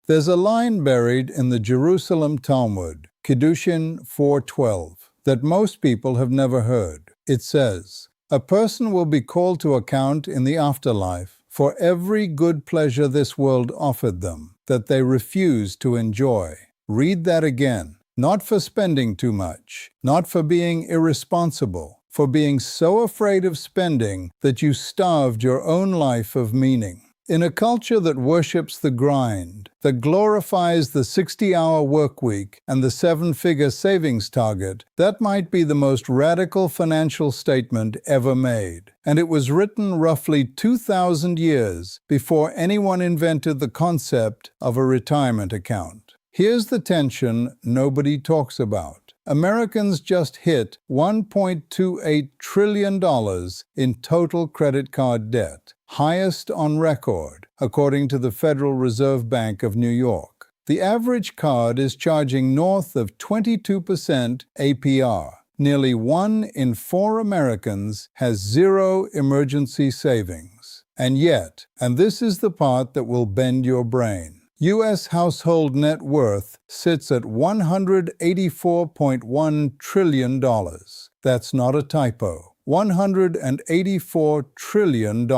There's a line buried in the Jerusalem Talmud, Kiddushin 4:12, that most people have never heard. It says, "A person will be called to account in the afterlife for every good pleasure this world offered them, that they refused to enjoy." Read that again. Not for spending too much, not for being irresponsible, for being so afraid of spending that you starved your own life of meaning. In a culture that worships the grind, that glorifies the 60-hour work week and the 7-figure savings target, that might be the most radical financial statement ever made. And it was written roughly 2,000 years before anyone invented the concept of a retirement account. Here's the tension nobody talks about. Americans just hit $1.28 trillion in total credit card debt, highest on record, according to the Federal Reserve Bank of New York. The average card is charging north of 22% APR. Nearly 1 in 4 Americans has zero emergency savings. And yet, and this is the part that will bend your brain, U.S. household net worth sits at $184.1 trillion. That's not a typo. $184 trillion.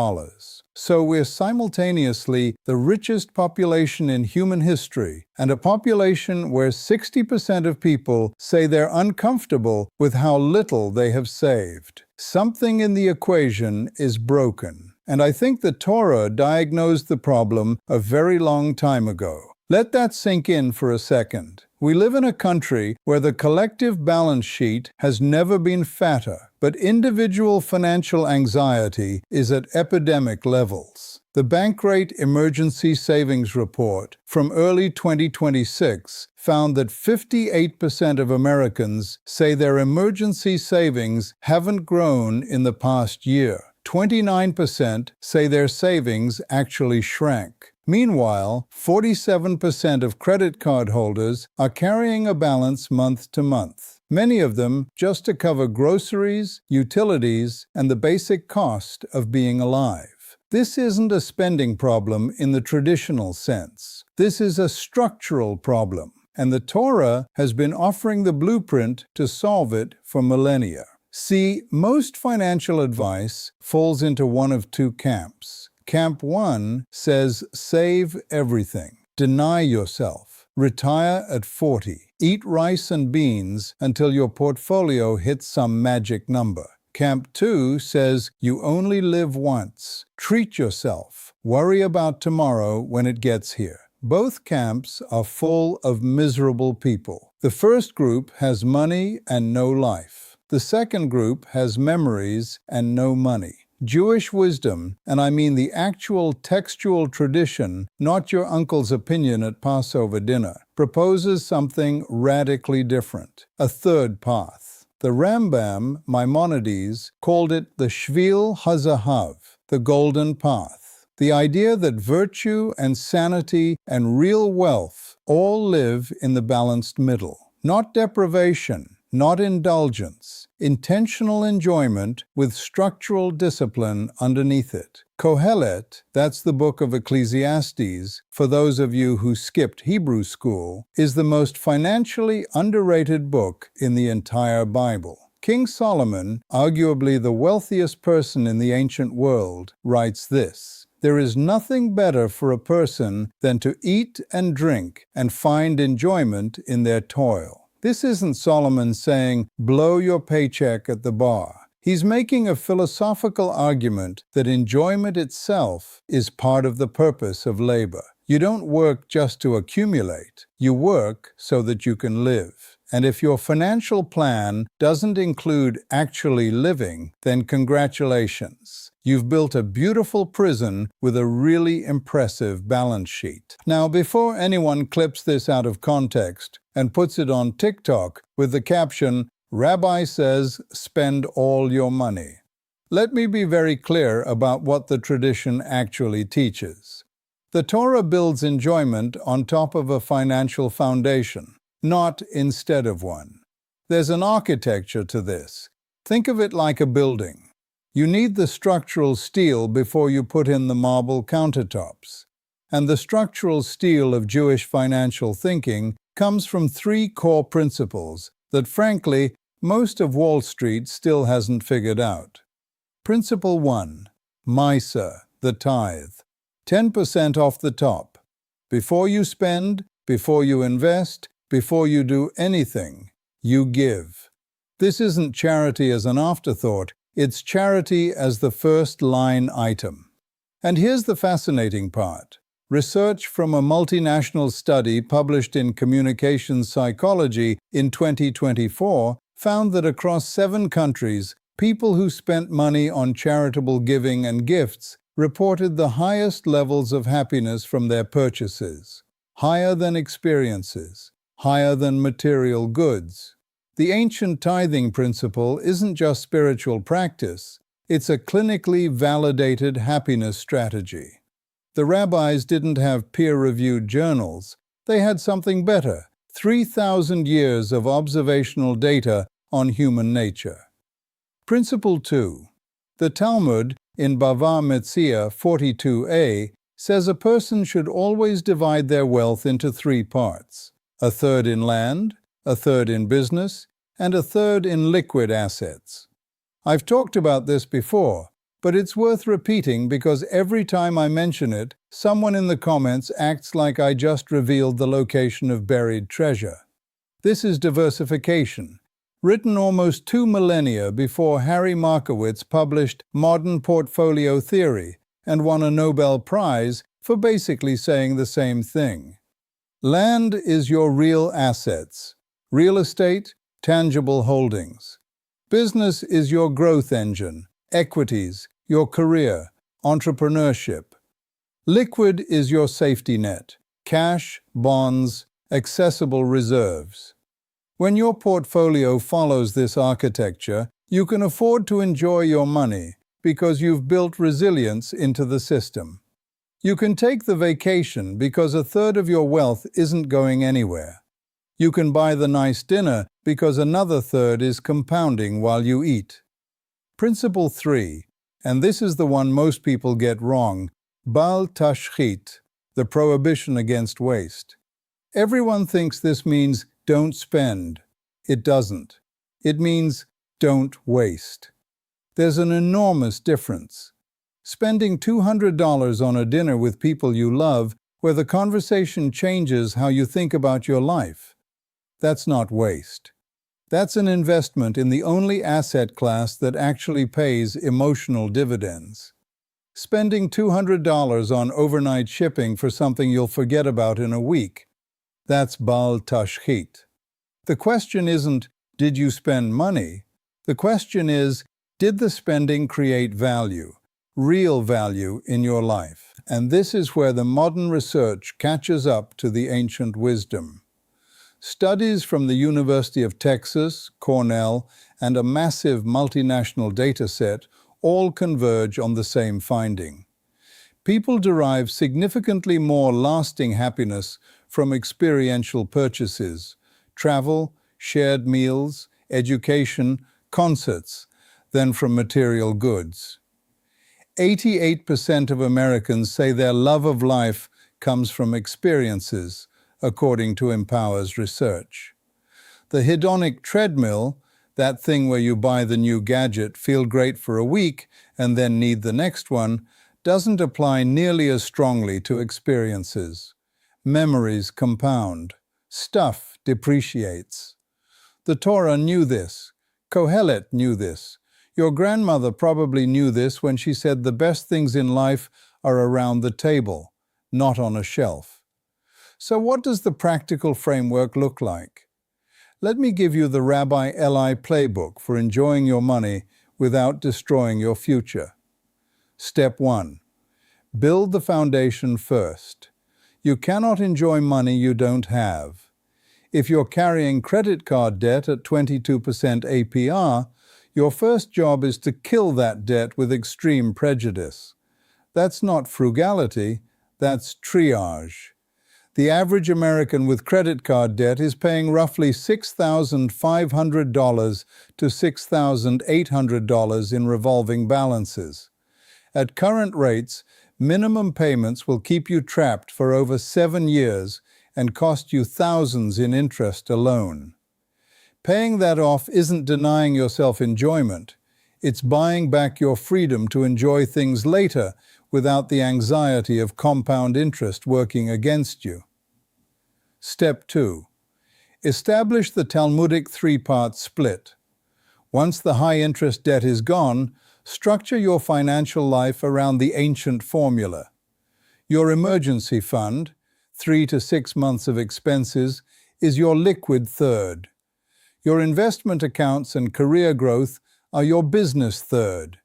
So we're simultaneously the richest population in human history, and a population where 60% of people say they're uncomfortable with how little they have saved. Something in the equation is broken. And I think the Torah diagnosed the problem a very long time ago. Let that sink in for a second. We live in a country where the collective balance sheet has never been fatter, but individual financial anxiety is at epidemic levels. The Bankrate Emergency Savings Report from early 2026 found that 58% of Americans say their emergency savings haven't grown in the past year. 29% say their savings actually shrank. Meanwhile, 47% of credit card holders are carrying a balance month to month, many of them just to cover groceries, utilities, and the basic cost of being alive. This isn't a spending problem in the traditional sense. This is a structural problem, and the Torah has been offering the blueprint to solve it for millennia. See, most financial advice falls into one of two camps. Camp 1 says save everything, deny yourself, retire at 40, eat rice and beans until your portfolio hits some magic number. Camp 2 says you only live once, treat yourself, worry about tomorrow when it gets here. Both camps are full of miserable people. The first group has money and no life. The second group has memories and no money. Jewish wisdom, and I mean the actual textual tradition, not your uncle's opinion at Passover dinner, proposes something radically different, a third path. The Rambam, Maimonides, called it the Shvil HaZahav, the golden path. The idea that virtue and sanity and real wealth all live in the balanced middle. Not deprivation, not indulgence, intentional enjoyment with structural discipline underneath it. Kohelet, that's the book of Ecclesiastes, for those of you who skipped Hebrew school, is the most financially underrated book in the entire Bible. King Solomon, arguably the wealthiest person in the ancient world, writes this: "There is nothing better for a person than to eat and drink and find enjoyment in their toil." This isn't Solomon saying, blow your paycheck at the bar. He's making a philosophical argument that enjoyment itself is part of the purpose of labor. You don't work just to accumulate. You work so that you can live. And if your financial plan doesn't include actually living, then congratulations. You've built a beautiful prison with a really impressive balance sheet. Now, before anyone clips this out of context and puts it on TikTok with the caption, "Rabbi says spend all your money," let me be very clear about what the tradition actually teaches. The Torah builds enjoyment on top of a financial foundation, not instead of one. There's an architecture to this. Think of it like a building. You need the structural steel before you put in the marble countertops. And the structural steel of Jewish financial thinking comes from three core principles that, frankly, most of Wall Street still hasn't figured out. Principle 1. Misa, the tithe. 10% off the top. Before you spend, before you invest, before you do anything, you give. This isn't charity as an afterthought, it's charity as the first line item. And here's the fascinating part. Research from a multinational study published in Communications Psychology in 2024 found that across 7 countries, people who spent money on charitable giving and gifts reported the highest levels of happiness from their purchases, higher than experiences, higher than material goods. The ancient tithing principle isn't just spiritual practice, it's a clinically validated happiness strategy. The rabbis didn't have peer-reviewed journals, they had something better, 3,000 years of observational data on human nature. Principle 2. The Talmud, in Bava Metzia 42a, says a person should always divide their wealth into 3 parts, a third in land, a third in business, and a third in liquid assets. I've talked about this before, but it's worth repeating because every time I mention it, someone in the comments acts like I just revealed the location of buried treasure. This is diversification, written almost 2 millennia before Harry Markowitz published Modern Portfolio Theory and won a Nobel Prize for basically saying the same thing. Land is your real assets, real estate, tangible holdings. Business is your growth engine, equities, your career, entrepreneurship. Liquid is your safety net, cash, bonds, accessible reserves. When your portfolio follows this architecture, you can afford to enjoy your money because you've built resilience into the system. You can take the vacation because a third of your wealth isn't going anywhere. You can buy the nice dinner because another third is compounding while you eat. Principle 3, and this is the one most people get wrong, Bal Tashchit, the prohibition against waste. Everyone thinks this means don't spend. It doesn't. It means don't waste. There's an enormous difference. Spending $200 on a dinner with people you love, where the conversation changes how you think about your life. That's not waste. That's an investment in the only asset class that actually pays emotional dividends. Spending $200 on overnight shipping for something you'll forget about in a week. That's Bal Tashchit. The question isn't, did you spend money? The question is, did the spending create value, real value in your life? And this is where the modern research catches up to the ancient wisdom. Studies from the University of Texas, Cornell, and a massive multinational data set all converge on the same finding. People derive significantly more lasting happiness from experiential purchases, travel, shared meals, education, concerts, than from material goods. 88% of Americans say their love of life comes from experiences, according to Empower's research. The hedonic treadmill, that thing where you buy the new gadget, feel great for a week, and then need the next one, doesn't apply nearly as strongly to experiences. Memories compound. Stuff depreciates. The Torah knew this. Kohelet knew this. Your grandmother probably knew this when she said the best things in life are around the table, not on a shelf. So what does the practical framework look like? Let me give you the Rabbi Eli playbook for enjoying your money without destroying your future. Step 1. Build the foundation first. You cannot enjoy money you don't have. If you're carrying credit card debt at 22% APR, your first job is to kill that debt with extreme prejudice. That's not frugality, that's triage. The average American with credit card debt is paying roughly $6,500 to $6,800 in revolving balances. At current rates, Minimum payments will keep you trapped for over 7 years and cost you thousands in interest alone. Paying that off isn't denying yourself enjoyment. It's buying back your freedom to enjoy things later without the anxiety of compound interest working against you. Step 2. Establish the Talmudic three-part split. Once the high-interest debt is gone, structure your financial life around the ancient formula. Your emergency fund, 3 to 6 months of expenses, is your liquid third. Your investment accounts and career growth are your business third.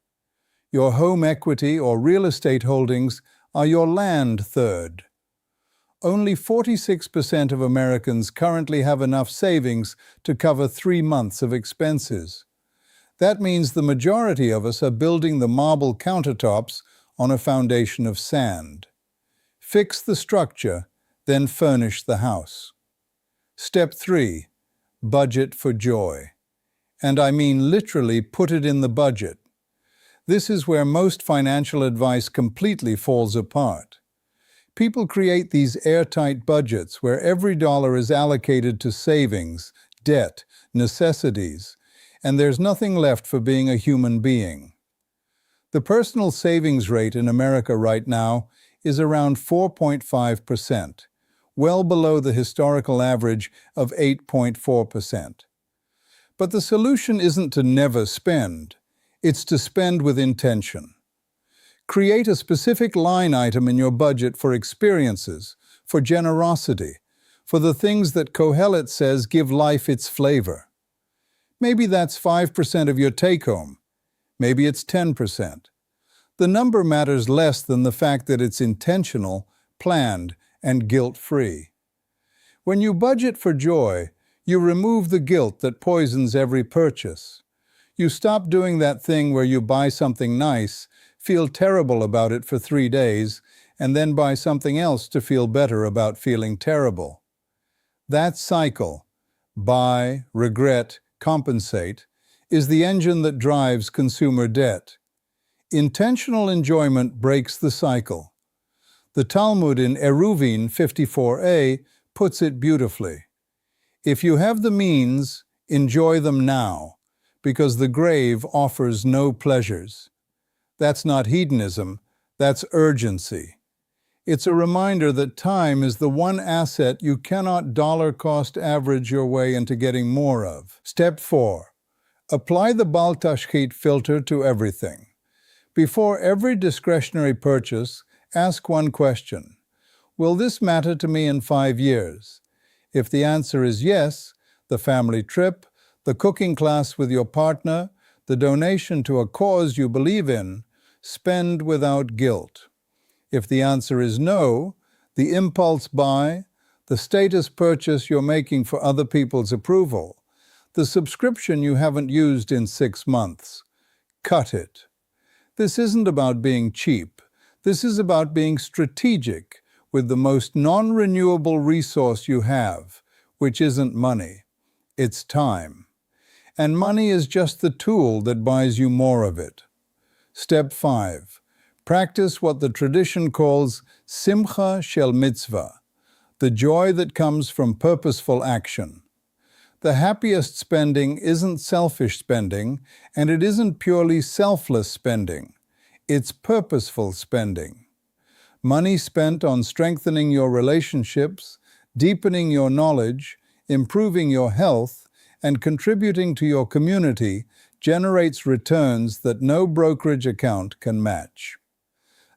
Your home equity or real estate holdings are your land third. Only 46% of Americans currently have enough savings to cover 3 months of expenses. That means the majority of us are building the marble countertops on a foundation of sand. Fix the structure, then furnish the house. Step 3. Budget for joy. And I mean literally put it in the budget. This is where most financial advice completely falls apart. People create these airtight budgets where every dollar is allocated to savings, debt, necessities, and there's nothing left for being a human being. The personal savings rate in America right now is around 4.5%, well below the historical average of 8.4%. But the solution isn't to never spend, it's to spend with intention. Create a specific line item in your budget for experiences, for generosity, for the things that Kohelet says give life its flavor. Maybe that's 5% of your take-home. Maybe it's 10%. The number matters less than the fact that it's intentional, planned, and guilt-free. When you budget for joy, you remove the guilt that poisons every purchase. You stop doing that thing where you buy something nice, feel terrible about it for 3 days, and then buy something else to feel better about feeling terrible. That cycle, buy, regret, compensate, is the engine that drives consumer debt. Intentional enjoyment breaks the cycle. The Talmud in Eruvin 54a puts it beautifully. If you have the means, enjoy them now, because the grave offers no pleasures. That's not hedonism, that's urgency. It's a reminder that time is the one asset you cannot dollar-cost average your way into getting more of. Step 4. Apply the Bal Tashchit filter to everything. Before every discretionary purchase, ask one question. Will this matter to me in 5 years? If the answer is yes, the family trip, the cooking class with your partner, the donation to a cause you believe in, spend without guilt. If the answer is no, the impulse buy, the status purchase you're making for other people's approval, the subscription you haven't used in 6 months, cut it. This isn't about being cheap. This is about being strategic with the most non-renewable resource you have, which isn't money. It's time. And money is just the tool that buys you more of it. Step 5. Practice what the tradition calls simcha shel mitzvah, the joy that comes from purposeful action. The happiest spending isn't selfish spending, and it isn't purely selfless spending. It's purposeful spending. Money spent on strengthening your relationships, deepening your knowledge, improving your health, and contributing to your community generates returns that no brokerage account can match.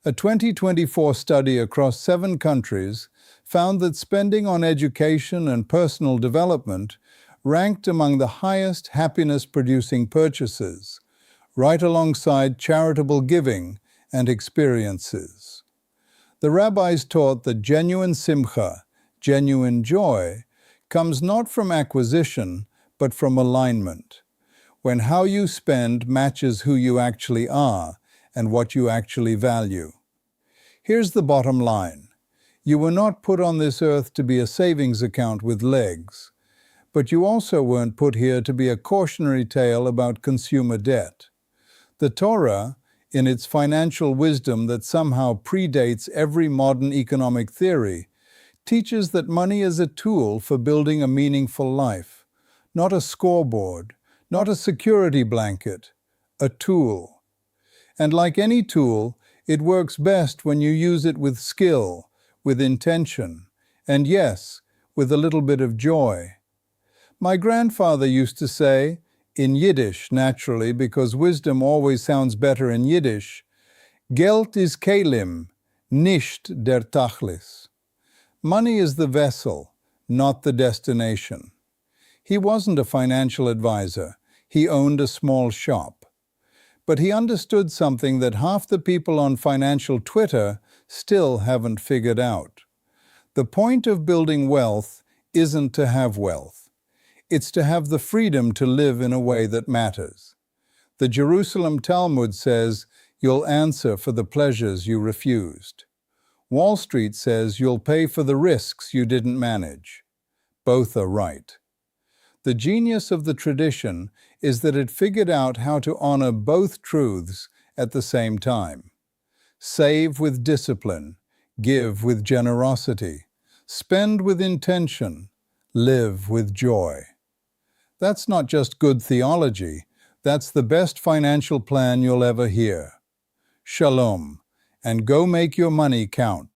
A 2024 study across 7 countries found that spending on education and personal development ranked among the highest happiness-producing purchases, right alongside charitable giving and experiences. The rabbis taught that genuine simcha, genuine joy, comes not from acquisition, but from alignment, when how you spend matches who you actually are and what you actually value. Here's the bottom line. You were not put on this earth to be a savings account with legs, but you also weren't put here to be a cautionary tale about consumer debt. The Torah, in its financial wisdom that somehow predates every modern economic theory, teaches that money is a tool for building a meaningful life, not a scoreboard, not a security blanket, a tool. And like any tool, it works best when you use it with skill, with intention, and yes, with a little bit of joy. My grandfather used to say, in Yiddish naturally, because wisdom always sounds better in Yiddish, Geld is Kelim, nicht der Tachlis. Money is the vessel, not the destination. He wasn't a financial advisor. He owned a small shop. But he understood something that half the people on financial Twitter still haven't figured out. The point of building wealth isn't to have wealth. It's to have the freedom to live in a way that matters. The Jerusalem Talmud says, you'll answer for the pleasures you refused. Wall Street says you'll pay for the risks you didn't manage. Both are right. The genius of the tradition is that it figured out how to honor both truths at the same time. Save with discipline, give with generosity, spend with intention, live with joy. That's not just good theology, that's the best financial plan you'll ever hear. Shalom, and go make your money count.